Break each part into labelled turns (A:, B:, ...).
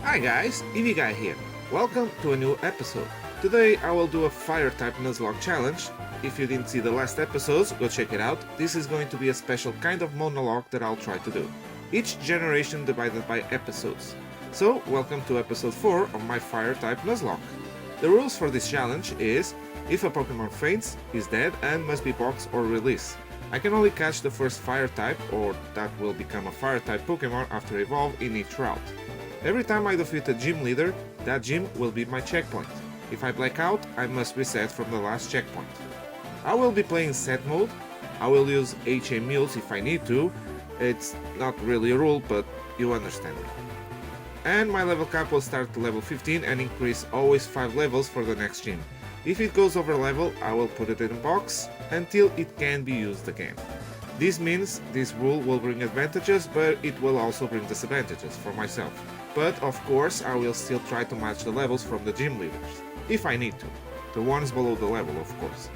A: Hi guys, Eevee Guy here. Welcome to a new episode. Today I will do a fire type Nuzlocke challenge. If you didn't see the last episodes, go check it out. This is going to be a special kind of monologue that I'll try to do. Each generation divided by episodes. So, welcome to episode 4 of my fire type Nuzlocke. The rules for this challenge is, if a Pokemon faints, is dead and must be boxed or released. I can only catch the first fire type, or that will become a fire type Pokemon after evolve in each route. Every time I defeat a gym leader, that gym will be my checkpoint. If I black out, I must reset from the last checkpoint. I will be playing set mode. I will use HM Mules if I need to. It's not really a rule, but you understand me. And my level cap will start to level 15 and increase always 5 levels for the next gym. If it goes over level, I will put it in a box until it can be used again. This means this rule will bring advantages, but it will also bring disadvantages for myself. But of course, I will still try to match the levels from the gym leaders, if I need to. The ones below the level, of course.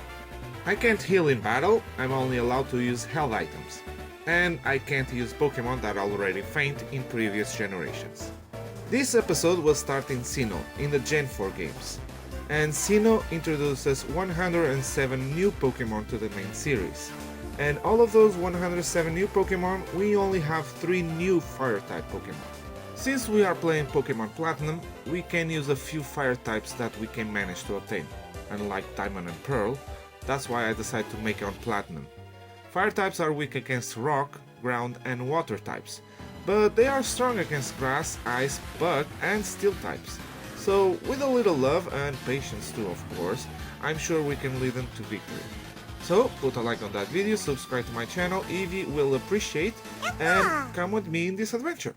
A: I can't heal in battle, I'm only allowed to use health items. And I can't use Pokemon that already faint in previous generations. This episode will start in Sinnoh, in the Gen 4 games. And Sinnoh introduces 107 new Pokemon to the main series. And all of those 107 new Pokemon, we only have 3 new Fire-type Pokemon. Since we are playing Pokemon Platinum, we can use a few Fire types that we can manage to obtain. Unlike Diamond and Pearl, that's why I decided to make it on Platinum. Fire types are weak against Rock, Ground and Water types, but they are strong against Grass, Ice, Bug and Steel types. So with a little love and patience too, of course, I'm sure we can lead them to victory. So put a like on that video, subscribe to my channel, Eevee will appreciate, and come with me in this adventure.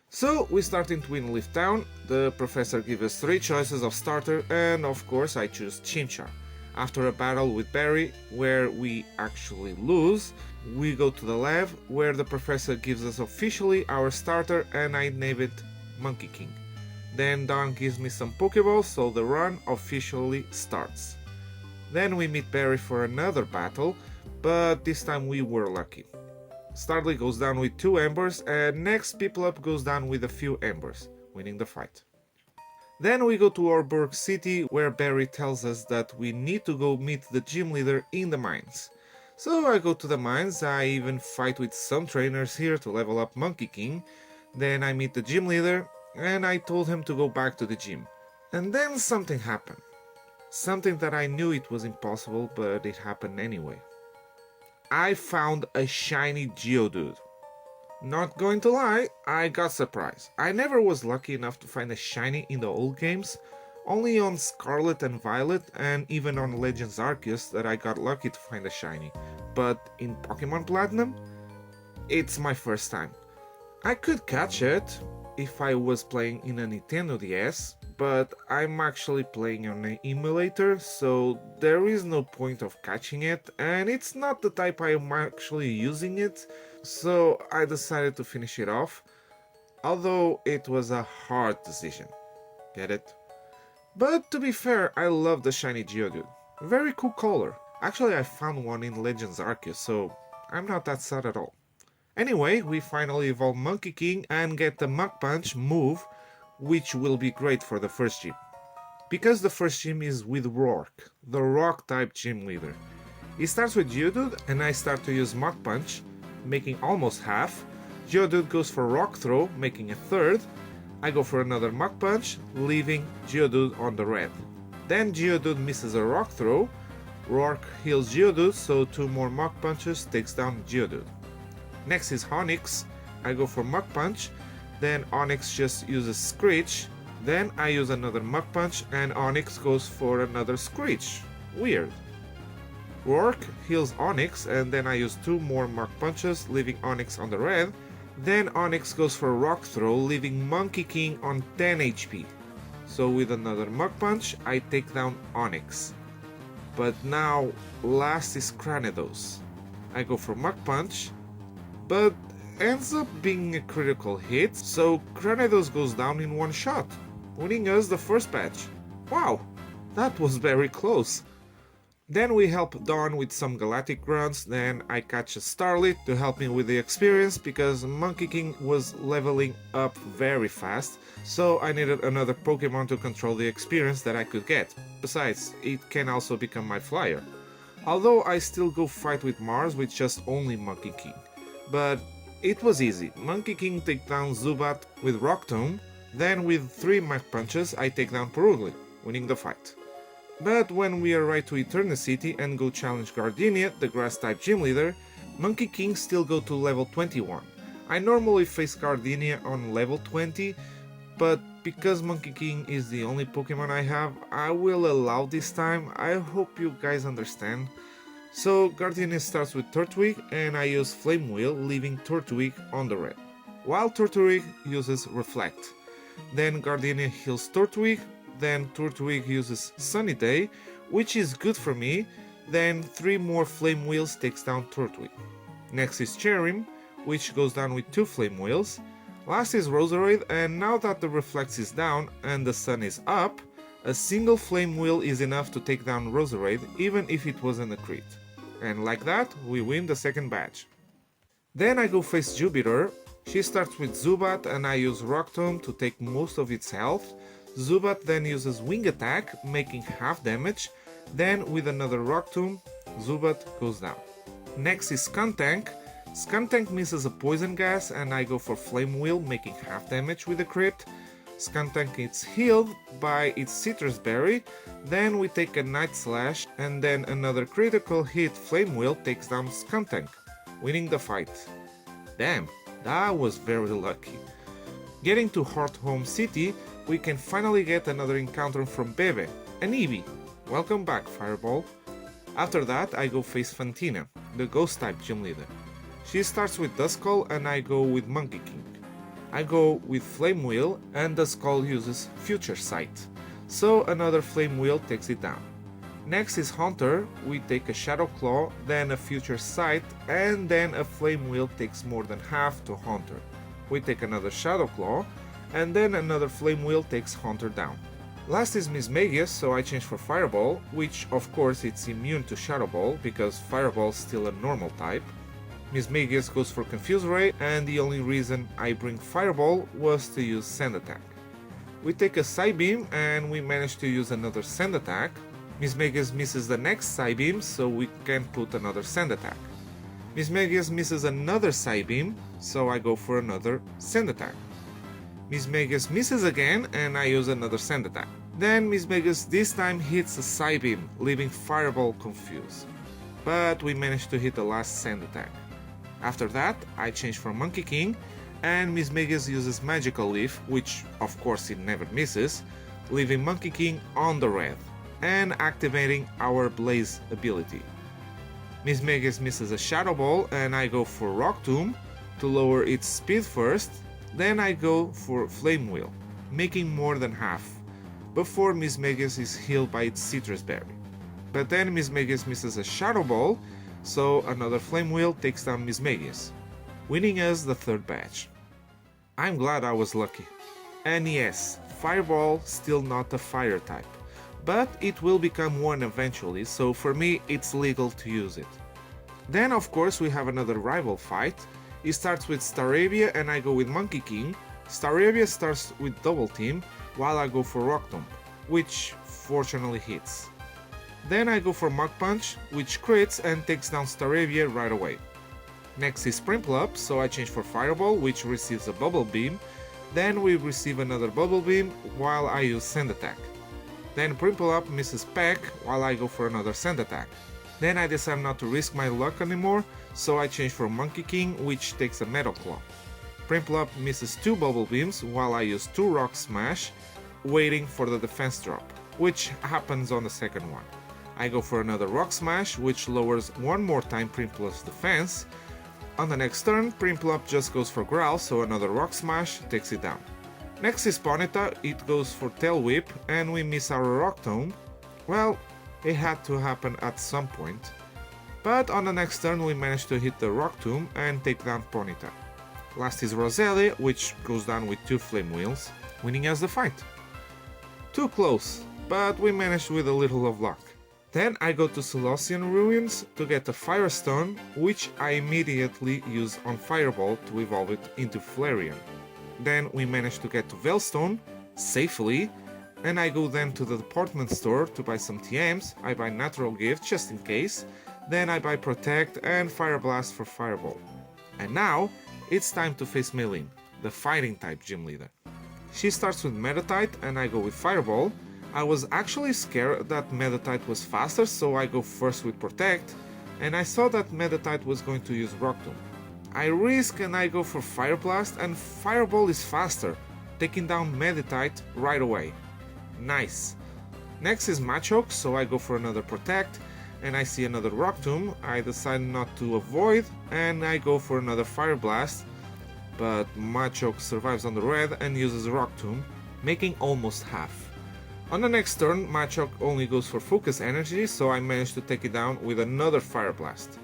A: So we start in Twinleaf Town. The professor gives us 3 choices of starter, and of course I choose Chimchar. After a battle with Barry, where we actually lose, we go to the lab, where the professor gives us officially our starter, and I name it Monkey King. Then Dawn gives me some Pokeballs, so the run officially starts. Then we meet Barry for another battle, but this time we were lucky. Starly goes down with 2 embers, and next Piplup goes down with a few embers, winning the fight. Then we go to Orburg City, where Barry tells us that we need to go meet the gym leader in the mines. So I go to the mines, I even fight with some trainers here to level up Monkey King. Then I meet the gym leader, and I told him to go back to the gym. And then something happened. Something that I knew it was impossible, but it happened anyway. I found a shiny Geodude. Not going to lie, I got surprised. I never was lucky enough to find a shiny in the old games, only on Scarlet and Violet and even on Legends Arceus that I got lucky to find a shiny. But in Pokemon Platinum, it's my first time. I could catch it if I was playing in a Nintendo DS, but I'm actually playing on an emulator, so there is no point of catching it, and it's not the type I'm actually using it, so I decided to finish it off, although it was a hard decision. Get it? But to be fair, I love the shiny Geodude. Very cool color. Actually, I found one in Legends Arceus, so I'm not that sad at all. Anyway, we finally evolve Monkey King and get the Mach Punch move, which will be great for the first gym. Because the first gym is with Rourke, the Rock type gym leader. He starts with Geodude and I start to use Mach Punch, making almost half. Geodude goes for Rock Throw, making a third. I go for another Mach Punch, leaving Geodude on the red. Then Geodude misses a Rock Throw. Rourke heals Geodude, so 2 more Mach Punches takes down Geodude. Next is Onix. I go for Mach Punch, then Onix just uses Screech, then I use another Mach Punch and Onix goes for another Screech. Weird. Rourke heals Onix and then I use 2 more Mach Punches, leaving Onix on the red. Then Onix goes for Rock Throw, leaving Monkey King on 10 HP. So with another Mach Punch, I take down Onix. But now, last is Cranidos. I go for Mach Punch, but ends up being a critical hit, so Cranidos goes down in 1 shot, winning us the first batch. Wow, that was very close. Then we help Dawn with some galactic grunts, then I catch a Starlit to help me with the experience because Monkey King was leveling up very fast, so I needed another Pokemon to control the experience that I could get. Besides, it can also become my flyer. Although I still go fight with Mars with just only Monkey King. But it was easy. Monkey King take down Zubat with Rock Tomb, then with 3 Mach Punches I take down Purugly, winning the fight. But when we arrive to Eterna City and go challenge Gardenia, the Grass-type gym leader, Monkey King still go to level 21. I normally face Gardenia on level 20, but because Monkey King is the only Pokemon I have, I will allow this time. I hope you guys understand. So Gardenia starts with Turtwig and I use Flame Wheel, leaving Turtwig on the red, while Turtwig uses Reflect. Then Gardenia heals Turtwig, then Turtwig uses Sunny Day, which is good for me, then 3 more Flame Wheels takes down Turtwig. Next is Cherim, which goes down with 2 Flame Wheels. Last is Roserade, and now that the Reflex is down and the sun is up, a single Flame Wheel is enough to take down Roserade even if it wasn't a crit. And like that, we win the second badge. Then I go face Jupiter. She starts with Zubat and I use Rock Tomb to take most of its health. Zubat then uses Wing Attack, making half damage. Then with another Rock Tomb, Zubat goes down. Next is Skuntank. Skuntank misses a poison gas and I go for Flame Wheel, making half damage with a crit. Skuntank is healed by its Citrus Berry, then we take a Night Slash and then another critical hit Flame Wheel takes down Skuntank, winning the fight. Damn, that was very lucky. Getting to Heart Home City, we can finally get another encounter from Bebe, an Eevee. Welcome back, Fireball. After that, I go face Fantina, the Ghost-type gym leader. She starts with Duskull and I go with Monkey King. I go with Flame Wheel and Duskull uses Future Sight, so another Flame Wheel takes it down. Next is Haunter, we take a Shadow Claw, then a Future Sight, and then a Flame Wheel takes more than half to Haunter. We take another Shadow Claw, and then another Flame Wheel takes Haunter down. Last is Mismagius, so I change for Fireball, which of course it's immune to Shadow Ball, because Fireball's still a normal type. Mismagius goes for Confuse Ray, and the only reason I bring Fireball was to use Sand Attack. We take a Psybeam and we manage to use another Sand Attack. Mismagius misses the next Psybeam, so we can put another Sand Attack. Mismagius misses another Psybeam, so I go for another Sand Attack. Mismagius misses again and I use another Sand Attack. Then Mismagius this time hits a Psybeam, leaving Fireball confused. But we manage to hit the last Sand Attack. After that, I change for Monkey King, and Mismagius uses Magical Leaf, which of course it never misses, leaving Monkey King on the red, and activating our Blaze ability. Mismagius misses a Shadow Ball, and I go for Rock Tomb to lower its speed first, then I go for Flame Wheel, making more than half, before Mismagius is healed by its Citrus Berry. But then Mismagius misses a Shadow Ball, so another Flame Wheel takes down Mismagius, winning us the third badge. I'm glad I was lucky. And yes, Fireball still not a fire type, but it will become one eventually, so for me it's legal to use it. Then of course we have another rival fight. It starts with Staravia and I go with Monkey King. Staravia starts with Double Team, while I go for Rock Tomb, which fortunately hits. Then I go for Mach Punch, which crits and takes down Staravia right away. Next is Prinplup, so I change for Fireball, which receives a Bubble Beam. Then we receive another Bubble Beam, while I use Sand Attack. Then Prinplup misses Peck, while I go for another Sand Attack. Then I decide not to risk my luck anymore, so I change for Monkey King, which takes a Metal Claw. Prinplup misses 2 Bubble Beams, while I use 2 Rock Smash, waiting for the defense drop, which happens on the second one. I go for another Rock Smash, which lowers one more time Prinplup's defense. On the next turn, Prinplup just goes for Growl, so another Rock Smash takes it down. Next is Ponyta, it goes for Tail Whip, and we miss our Rock Tomb. Well, it had to happen at some point. But on the next turn we manage to hit the Rock Tomb and take down Ponyta. Last is Roselia, which goes down with 2 Flame Wheels, winning us the fight. Too close, but we managed with a little of luck. Then I go to Seleucian Ruins to get a Firestone, which I immediately use on Fireball to evolve it into Flareon. Then we manage to get to Veilstone, safely, and I go then to the department store to buy some TMs, I buy Natural Gift just in case, then I buy Protect and Fire Blast for Fireball. And now, it's time to face Meilin, the Fighting type gym leader. She starts with Metatite and I go with Fireball. I was actually scared that Metatite was faster, so I go first with Protect, and I saw that Metatite was going to use Rock Tomb. I risk and I go for Fire Blast, and Fireball is faster, taking down Metatite right away. Nice. Next is Machoke, so I go for another Protect, and I see another Rock Tomb. I decide not to avoid, and I go for another Fire Blast, but Machoke survives on the red and uses Rock Tomb, making almost half. On the next turn, Machoke only goes for Focus Energy, so I manage to take it down with another Fire Blast.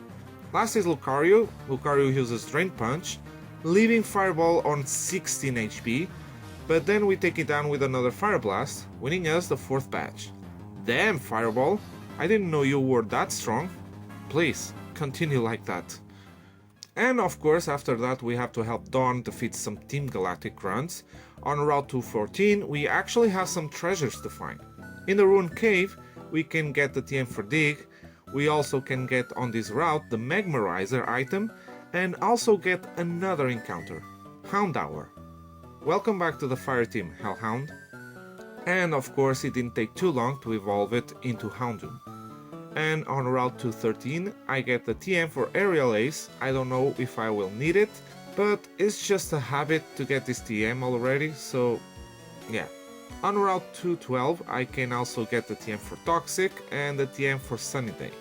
A: Last is Lucario. Lucario uses Drain Punch, leaving Fireball on 16 HP, but then we take it down with another Fire Blast, winning us the 4th badge. Damn, Fireball! I didn't know you were that strong. Please, continue like that. And of course, after that we have to help Dawn defeat some Team Galactic runs. On Route 214 we actually have some treasures to find. In the Ruined Cave we can get the TM for Dig, we also can get on this route the Magmarizer item, and also get another encounter, Hound Hour. Welcome back to the Fire Team, Hellhound. And of course it didn't take too long to evolve it into Houndoom. And on Route 213 I get the TM for Aerial Ace. I don't know if I will need it, but it's just a habit to get this TM already, so yeah. On Route 212 I can also get the TM for Toxic and the TM for Sunny Day.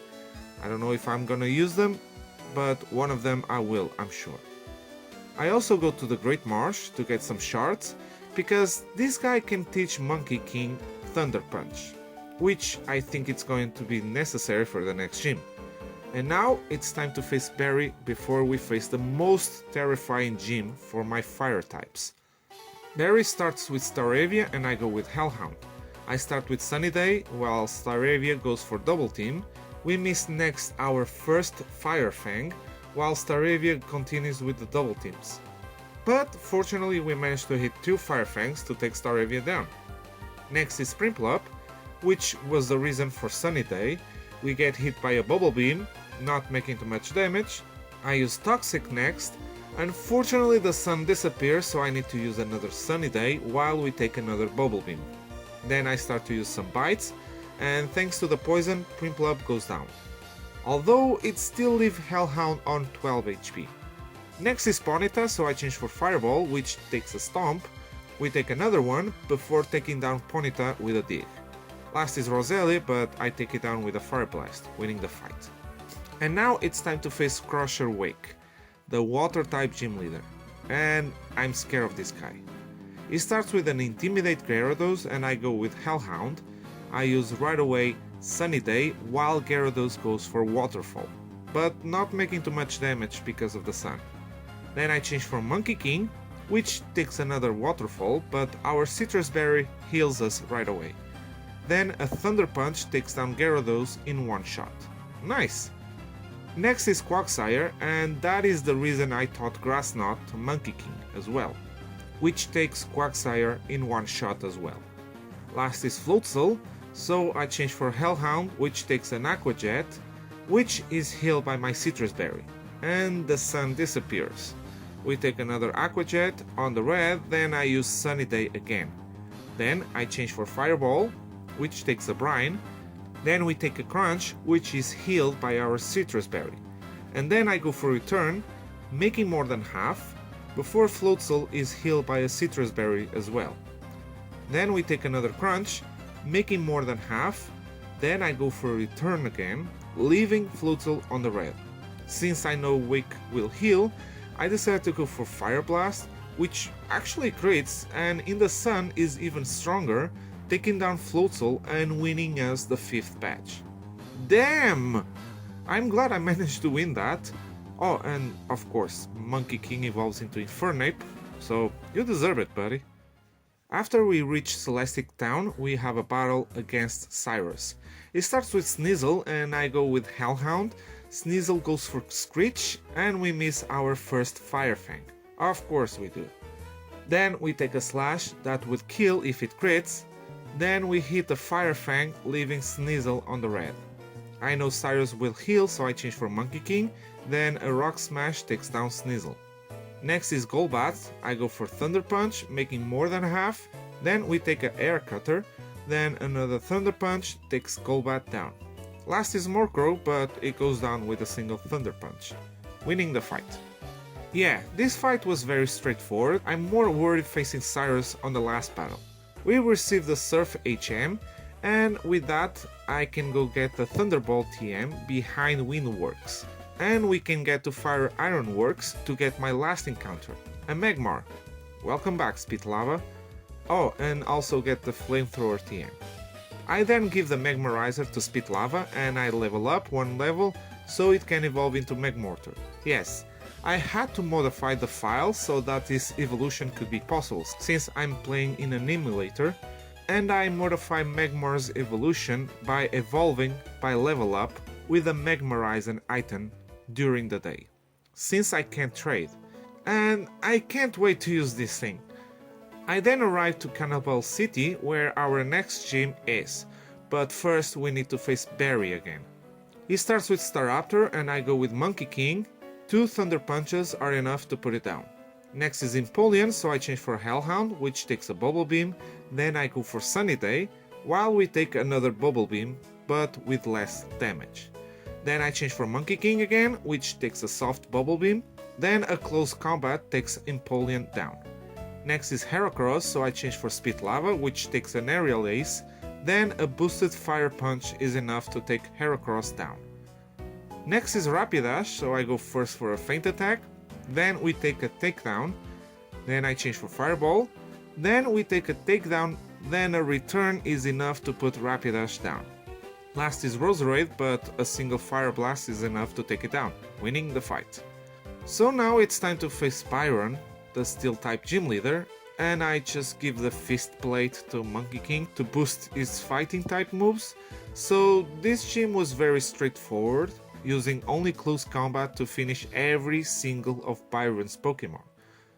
A: I don't know if I'm gonna use them, but one of them I will, I'm sure. I also go to the Great Marsh to get some shards, because this guy can teach Monkey King Thunder Punch, which I think it's going to be necessary for the next gym. And now it's time to face Barry before we face the most terrifying gym for my fire types. Barry starts with Staravia and I go with Hellhound. I start with Sunny Day while Staravia goes for Double Team. We miss next our first Fire Fang while Staravia continues with the Double Teams. But fortunately we managed to hit 2 Fire Fangs to take Staravia down. Next is Primplup, which was the reason for Sunny Day. We get hit by a Bubble Beam, not making too much damage. I use Toxic next. Unfortunately the sun disappears, so I need to use another Sunny Day while we take another Bubble Beam. Then I start to use some bites, and thanks to the poison, Primplup goes down. Although it still leaves Hellhound on 12 HP. Next is Ponyta, so I change for Fireball, which takes a Stomp. We take another one before taking down Ponyta with a Dig. Last is Roselli, but I take it down with a Fire Blast, winning the fight. And now it's time to face Crusher Wake, the water type gym leader, and I'm scared of this guy. He starts with an Intimidate Gyarados and I go with Hellhound. I use right away Sunny Day while Gyarados goes for Waterfall, but not making too much damage because of the sun. Then I change for Monkey King, which takes another Waterfall, but our Citrus Berry heals us right away. Then a Thunder Punch takes down Gyarados in one shot. Nice! Next is Quagsire, and that is the reason I taught Grass Knot to Monkey King as well, which takes Quagsire in one shot as well. Last is Floatzel, so I change for Hellhound, which takes an Aqua Jet, which is healed by my Citrus Berry, and the sun disappears. We take another Aqua Jet on the red, then I use Sunny Day again. Then I change for Fireball, which takes a Brine. Then we take a Crunch, which is healed by our Citrus Berry. And then I go for Return, making more than half, before Floatzel is healed by a Citrus Berry as well. Then we take another Crunch, making more than half, then I go for Return again, leaving Floatzel on the red. Since I know Wake will heal, I decided to go for Fire Blast, which actually crits and in the sun is even stronger, taking down Floatzel and winning us the 5th badge. Damn! I'm glad I managed to win that. Oh, and of course, Monkey King evolves into Infernape, so you deserve it, buddy. After we reach Celestic Town, we have a battle against Cyrus. It starts with Sneasel and I go with Hellhound. Sneasel goes for Screech and we miss our first Fire Fang. Of course we do. Then we take a slash that would kill if it crits. Then we hit the Fire Fang, leaving Sneasel on the red. I know Cyrus will heal, so I change for Monkey King. Then a Rock Smash takes down Sneasel. Next is Golbat. I go for Thunder Punch, making more than half. Then we take an Air Cutter. Then another Thunder Punch takes Golbat down. Last is Murkrow, but it goes down with a single Thunder Punch, winning the fight. Yeah, this fight was very straightforward. I'm more worried facing Cyrus on the last battle. We received the Surf HM, and with that I can go get the Thunderbolt TM behind Windworks. And we can get to Fire Ironworks to get my last encounter, a Magmar. Welcome back, Spit Lava. Oh, and also get the Flamethrower TM. I then give the Magmarizer to Spit Lava and I level up one level so it can evolve into Magmortar. Yes, I had to modify the file so that this evolution could be possible, since I'm playing in an emulator, and I modify Magmar's evolution by evolving by level up with a Magmarizer item during the day, since I can't trade, and I can't wait to use this thing. I then arrive to Cannibal City where our next gym is, but first we need to face Barry again. He starts with Staraptor and I go with Monkey King. 2 Thunder Punches are enough to put it down. Next is Empoleon, so I change for Hellhound, which takes a Bubble Beam. Then I go for Sunny Day, while we take another Bubble Beam, but with less damage. Then I change for Monkey King again, which takes a soft Bubble Beam. Then a Close Combat takes Empoleon down. Next is Heracross, so I change for Spit Lava, which takes an Aerial Ace. Then a boosted Fire Punch is enough to take Heracross down. Next is Rapidash, so I go first for a Feint Attack. Then we take a Takedown. Then I change for Fireball. Then we take a Takedown. Then a Return is enough to put Rapidash down. Last is Roserade, but a single Fire Blast is enough to take it down, winning the fight. So now it's time to face Byron, the Steel-type gym leader, and I just give the Fist Plate to Monkey King to boost his fighting-type moves. So this gym was very straightforward, using only close combat to finish every single of Byron's Pokemon.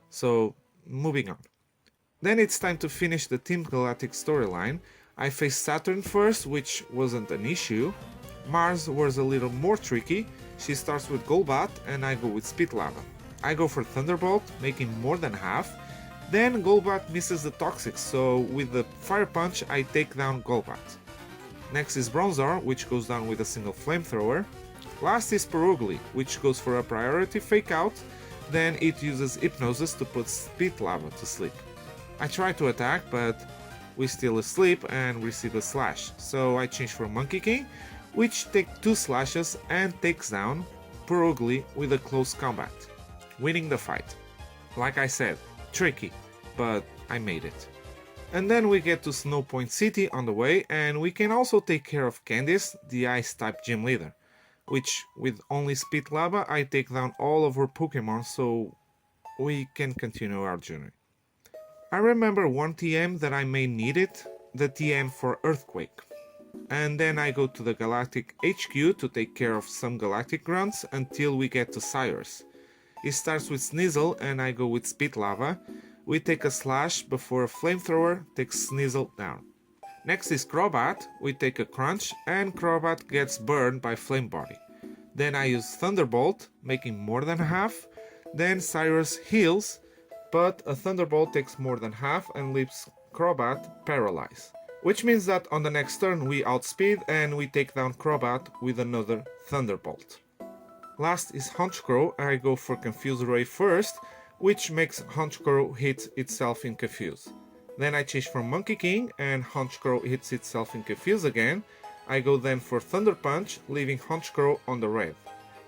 A: So moving on. Then it's time to finish the Team Galactic storyline. I faced Saturn first, which wasn't an issue. Mars was a little more tricky. She starts with Golbat and I go with Spit Lava. I go for Thunderbolt, making more than half. Then Golbat misses the Toxic, so with the Fire Punch I take down Golbat. Next is Bronzor, which goes down with a single Flamethrower. Last is Perugly, which goes for a priority Fake Out. Then it uses Hypnosis to put Spit Lava to sleep. I try to attack, but we still asleep and receive a slash, so I change for Monkey King, which takes 2 slashes and takes down Perugly with a close combat, winning the fight. Like I said, tricky, but I made it. And then we get to Snow Point City on the way, and we can also take care of Candice, the Ice-type gym leader, which with only Spit Lava I take down all of her Pokemon, so we can continue our journey. I remember one TM that I may need it, the TM for Earthquake. And then I go to the Galactic HQ to take care of some Galactic grunts until we get to Cyrus. It starts with Sneasel and I go with Spit Lava. We take a slash before a Flamethrower takes Sneasel down. Next is Crobat, we take a Crunch and Crobat gets burned by Flame Body. Then I use Thunderbolt, making more than half. Then Cyrus heals, but a Thunderbolt takes more than half and leaves Crobat paralyzed. Which means that on the next turn we outspeed and we take down Crobat with another Thunderbolt. Last is Honchkrow, I go for Confuse Ray first, which makes Honchkrow hit itself in Confuse. Then I change for Monkey King and Honchkrow hits itself in Confuse again. I go then for Thunder Punch, leaving Honchkrow on the red,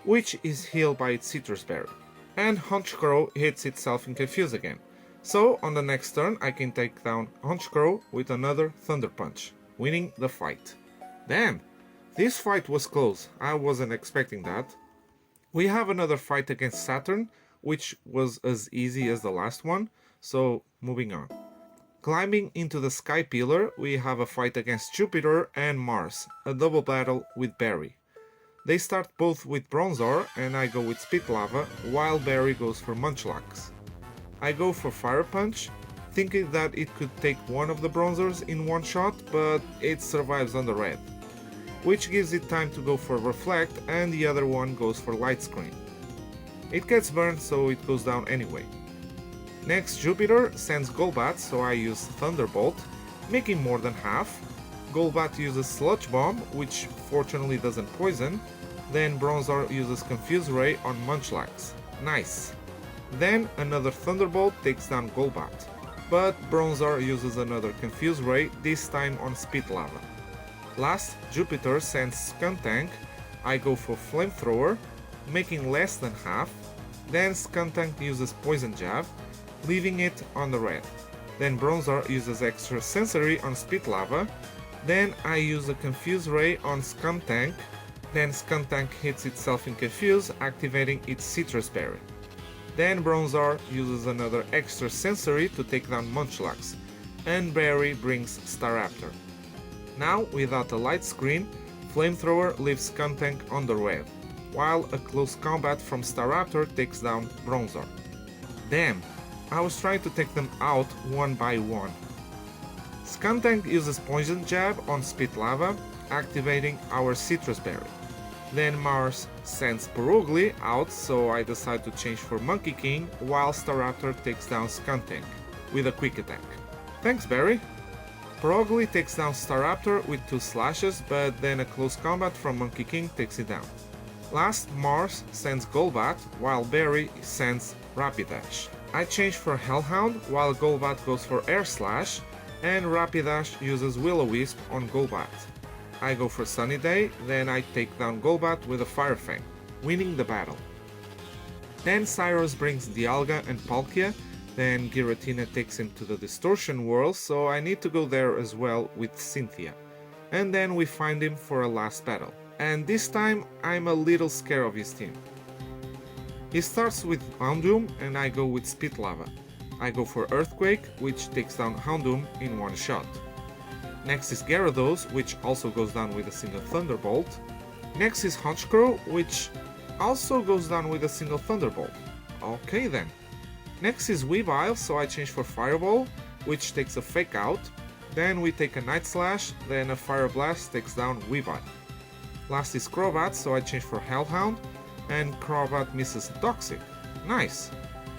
A: which is healed by its Citrus Berry. And Honchkrow hits itself in Confuse again. So on the next turn I can take down Honchkrow with another Thunder Punch, winning the fight. Damn, this fight was close, I wasn't expecting that. We have another fight against Saturn, which was as easy as the last one, so moving on. Climbing into the Sky Pillar, we have a fight against Jupiter and Mars, a double battle with Barry. They start both with Bronzor and I go with Spit Lava, while Barry goes for Munchlax. I go for Fire Punch, thinking that it could take one of the Bronzors in one shot, but it survives on the red, which gives it time to go for Reflect and the other one goes for Light Screen. It gets burned, so it goes down anyway. Next, Jupiter sends Golbat, so I use Thunderbolt, making more than half. Golbat uses Sludge Bomb, which fortunately doesn't poison. Then Bronzor uses Confuse Ray on Munchlax. Nice. Then another Thunderbolt takes down Golbat. But Bronzor uses another Confuse Ray, this time on Spit Lava. Last, Jupiter sends Skuntank. I go for Flamethrower, making less than half. Then Skuntank uses Poison Jab, leaving it on the red. Then Bronzor uses Extra Sensory on Spit Lava. Then I use a Confuse Ray on Skuntank. Then Skuntank hits itself in Confuse, activating its Citrus Berry. Then Bronzor uses another Extra Sensory to take down Munchlax, and Barry brings Staraptor. Now, without a light screen, Flamethrower leaves Skuntank on the red, while a close combat from Staraptor takes down Bronzor. Damn! I was trying to take them out one by one. Skuntank uses Poison Jab on Spit Lava, activating our Citrus Berry. Then Mars sends Purugly out, so I decide to change for Monkey King, while Staraptor takes down Skuntank with a quick attack. Thanks, Barry! Purugly takes down Staraptor with 2 slashes, but then a close combat from Monkey King takes it down. Last, Mars sends Golbat, while Barry sends Rapidash. I change for Hellhound, while Golbat goes for Air Slash, and Rapidash uses Will-O-Wisp on Golbat. I go for Sunny Day, then I take down Golbat with a Fire Fang, winning the battle. Then Cyrus brings Dialga and Palkia, then Giratina takes him to the Distortion World, so I need to go there as well with Cynthia. And then we find him for a last battle. And this time I'm a little scared of his team. He starts with Houndoom and I go with Spit Lava. I go for Earthquake, which takes down Houndoom in one shot. Next is Gyarados, which also goes down with a single Thunderbolt. Next is Honchkrow, which also goes down with a single Thunderbolt. Okay then. Next is Weavile, so I change for Fireball, which takes a Fake Out. Then we take a Night Slash, then a Fire Blast takes down Weavile. Last is Crobat, so I change for Hellhound, and Crobat misses Toxic. Nice!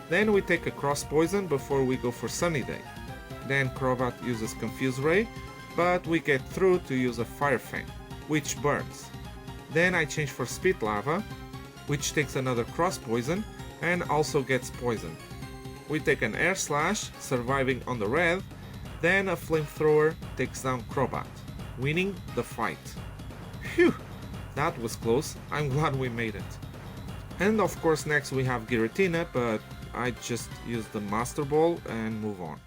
A: Then we take a Cross Poison before we go for Sunny Day. Then Crobat uses Confuse Ray, but we get through to use a Fire Fang, which burns. Then I change for Spit Lava, which takes another Cross Poison and also gets poisoned. We take an Air Slash, surviving on the red, then a Flamethrower takes down Crobat, winning the fight. Phew! That was close, I'm glad we made it. And of course next we have Giratina, but I just use the Master Ball and move on.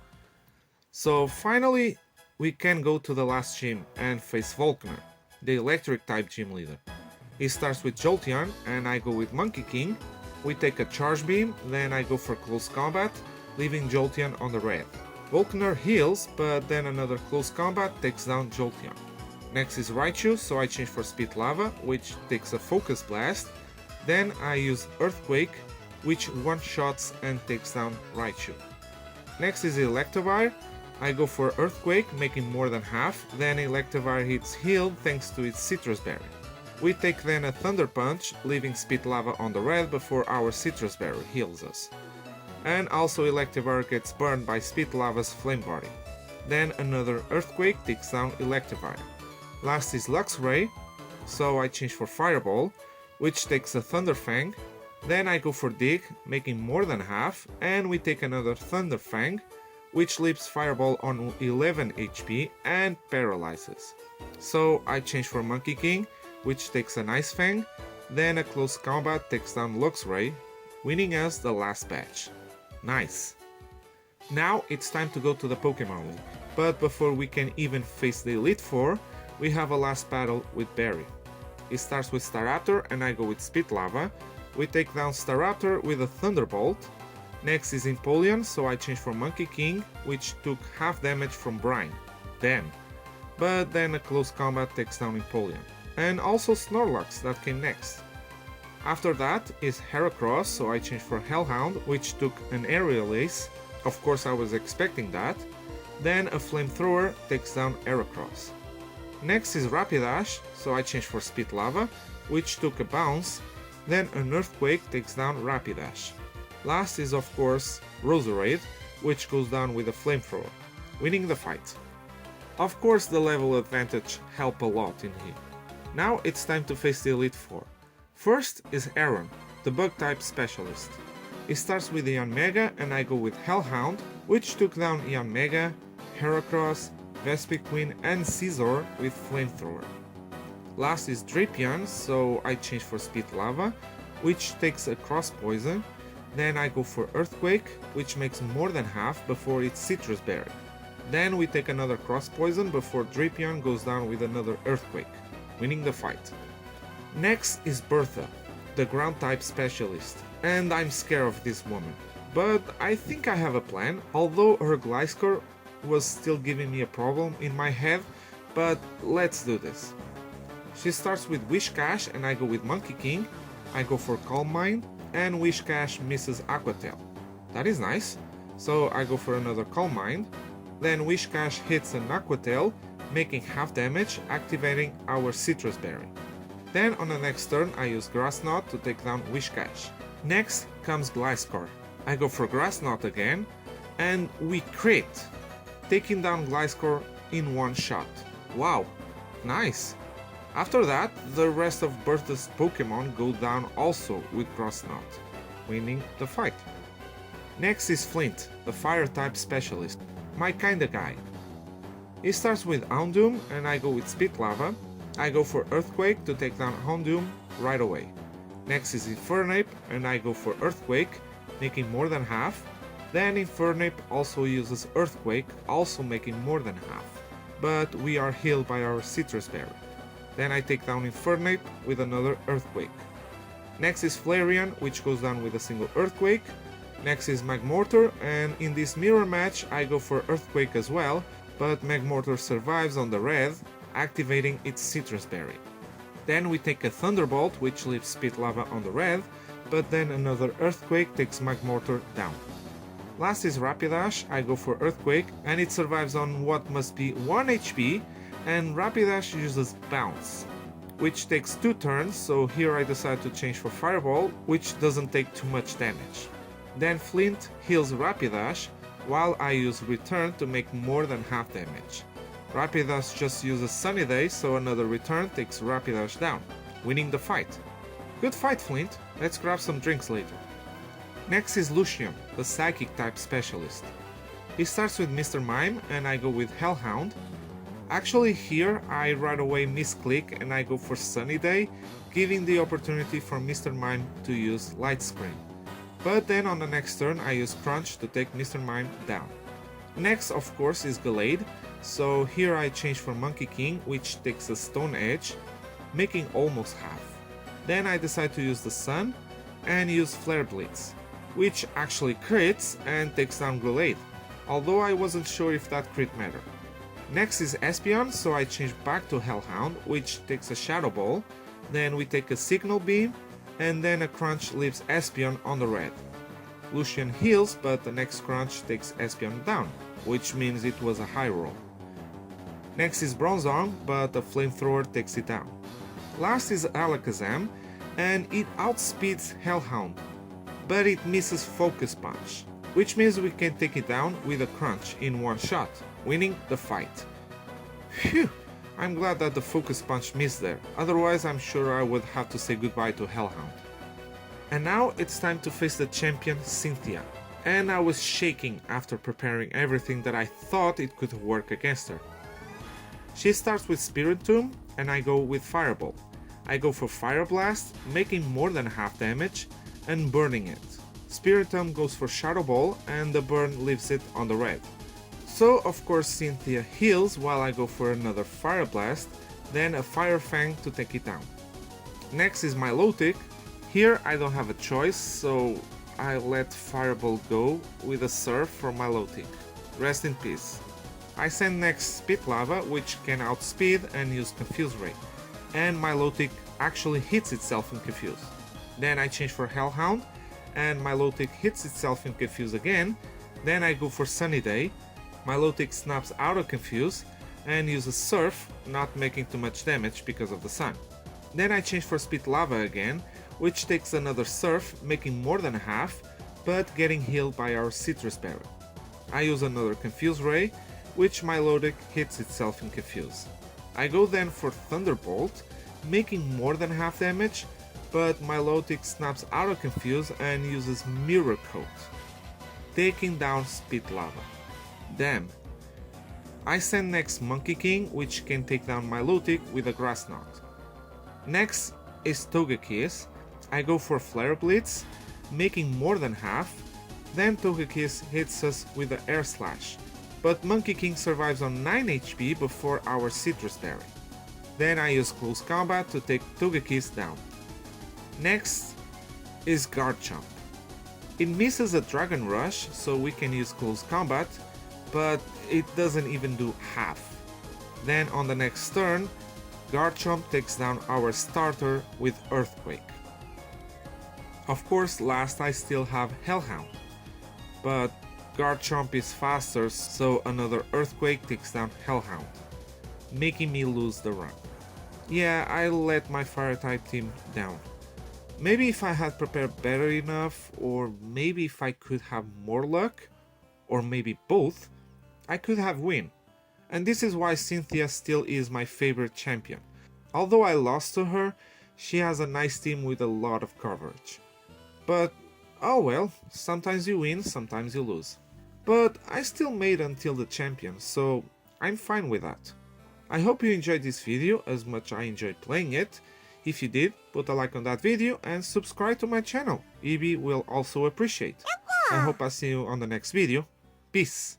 A: So finally we can go to the last gym and face Volkner, the electric type gym leader. He starts with Jolteon and I go with Monkey King. We take a Charge Beam, then I go for close combat, leaving Jolteon on the red. Volkner heals, but then another close combat takes down Jolteon. Next is Raichu, so I change for Spit Lava, which takes a Focus Blast. Then I use Earthquake, which one-shots and takes down Raichu. Next is Electivire. I go for Earthquake, making more than half, then Electivire hits Heal thanks to its Citrus Berry. We take then a Thunder Punch, leaving Spit Lava on the red before our Citrus Berry heals us. And also Electivire gets burned by Spit Lava's Flame Body. Then another Earthquake takes down Electivire. Last is Luxray, so I change for Fireball, which takes a Thunder Fang. Then I go for Dig, making more than half, and we take another Thunder Fang, which leaves Fireball on 11 HP and paralyzes. So I change for Monkey King, which takes an Ice Fang, then a close combat takes down Luxray, winning us the last batch. Nice! Now it's time to go to the Pokemon League, but before we can even face the Elite Four, we have a last battle with Barry. It starts with Staraptor and I go with Spit Lava. We take down Staraptor with a Thunderbolt. Next is Empoleon, so I change for Monkey King, which took half damage from Brine. But then a close combat takes down Empoleon. And also Snorlax that came next. After that is Heracross, so I change for Hellhound, which took an Aerial Ace. Of course I was expecting that. Then a Flamethrower takes down Heracross. Next is Rapidash, so I change for Spit Lava, which took a bounce. Then an Earthquake takes down Rapidash. Last is of course Roserade, which goes down with a Flamethrower, winning the fight. Of course the level advantage helped a lot in here. Now it's time to face the Elite Four. First is Aaron, the bug type specialist. He starts with Eon Mega and I go with Hellhound, which took down Eon Mega, Heracross, Vespiquen and Scizor with Flamethrower. Last is Drapion, so I change for Spit Lava, which takes a Cross Poison. Then I go for Earthquake, which makes more than half before it's Citrus Berry. Then we take another Cross Poison before Drapion goes down with another Earthquake, winning the fight. Next is Bertha, the ground type specialist, and I'm scared of this woman. But I think I have a plan, although her Gliscor was still giving me a problem in my head, but let's do this. She starts with Whiscash and I go with Monkey King, I go for Calm Mind, and Whiscash misses Aqua Tail. That is nice, so I go for another Calm Mind, then Whiscash hits an Aqua Tail, making half damage, activating our Citrus Berry. Then on the next turn I use Grass Knot to take down Whiscash. Next comes Gliscor. I go for Grass Knot again, and we crit, taking down Gliscor in one shot. Wow, nice! After that, the rest of Bertha's Pokemon go down also with Grass Knot, winning the fight. Next is Flint, the fire type specialist, my kinda guy. He starts with Houndoom and I go with Spit Lava. I go for Earthquake to take down Houndoom right away. Next is Infernape and I go for Earthquake, making more than half. Then Infernape also uses Earthquake, also making more than half. But we are healed by our Citrus Berry. Then I take down Infernape with another Earthquake. Next is Flareon, which goes down with a single Earthquake. Next is Magmortar, and in this mirror match I go for Earthquake as well, but Magmortar survives on the red, activating its Citrus Berry. Then we take a Thunderbolt, which leaves Spit Lava on the red, but then another Earthquake takes Magmortar down. Last is Rapidash, I go for Earthquake, and it survives on what must be 1 HP, and Rapidash uses Bounce, which takes 2 turns, so here I decide to change for Fireball, which doesn't take too much damage. Then Flint heals Rapidash, while I use Return to make more than half damage. Rapidash just uses Sunny Day, so another Return takes Rapidash down, winning the fight. Good fight, Flint, let's grab some drinks later. Next is Lucian, the Psychic type specialist. He starts with Mr. Mime and I go with Hellhound. Actually here I right away misclick and I go for Sunny Day, giving the opportunity for Mr. Mime to use Light Screen. But then on the next turn I use Crunch to take Mr. Mime down. Next of course is Gallade, so here I change for Monkey King, which takes a Stone Edge, making almost half. Then I decide to use the Sun and use Flare Blitz, which actually crits and takes down Gallade, although I wasn't sure if that crit mattered. Next is Espeon, so I change back to Hellhound, which takes a Shadow Ball, then we take a Signal Beam, and then a Crunch leaves Espeon on the red. Lucian heals, but the next Crunch takes Espeon down, which means it was a high roll. Next is Bronzong, but a Flamethrower takes it down. Last is Alakazam, and it outspeeds Hellhound, but it misses Focus Punch, which means we can take it down with a Crunch in one shot, winning the fight. Phew! I'm glad that the Focus Punch missed there, otherwise I'm sure I would have to say goodbye to Hellhound. And now it's time to face the champion Cynthia, and I was shaking after preparing everything that I thought it could work against her. She starts with Spiritomb and I go with Fireball. I go for Fire Blast, making more than half damage, and burning it. Spiritomb goes for Shadow Ball and the burn leaves it on the red. So of course Cynthia heals while I go for another Fire Blast, then a Fire Fang to take it down. Next is Milotic. Here I don't have a choice, so I let Fireball go with a Surf for my low tick. Rest in peace. I send next Speed Lava, which can outspeed and use Confuse Ray, and my low tick actually hits itself in Confuse. Then I change for Hellhound, and my low tick hits itself in Confuse again. Then I go for Sunny Day, my low tick snaps out of Confuse, and uses Surf, not making too much damage because of the sun. Then I change for Speed Lava again, which takes another Surf, making more than half, but getting healed by our Citrus Berry. I use another Confuse Ray, which my low tick hits itself in Confuse. I go then for Thunderbolt, making more than half damage, but my low tick snaps out of Confuse and uses Mirror Coat, taking down Speed Lava. Damn. I send next Monkey King, which can take down my low tick with a Grass Knot. Next is Togekiss. I go for Flare Blitz, making more than half, then Togekiss hits us with the Air Slash, but Monkey King survives on 9 HP before our Citrus Berry. Then I use Close Combat to take Togekiss down. Next is Garchomp. It misses a Dragon Rush, so we can use Close Combat, but it doesn't even do half. Then on the next turn, Garchomp takes down our starter with Earthquake. Of course, last I still have Hellhound, but Garchomp is faster, so another Earthquake takes down Hellhound, making me lose the run. Yeah, I let my Fire-type team down. Maybe if I had prepared better enough, or maybe if I could have more luck, or maybe both, I could have win. And this is why Cynthia still is my favorite champion. Although I lost to her, she has a nice team with a lot of coverage. But, oh well, sometimes you win, sometimes you lose. But I still made until the champion, so I'm fine with that. I hope you enjoyed this video as much as I enjoyed playing it. If you did, put a like on that video and subscribe to my channel. Eevee will also appreciate. I hope I see you on the next video. Peace!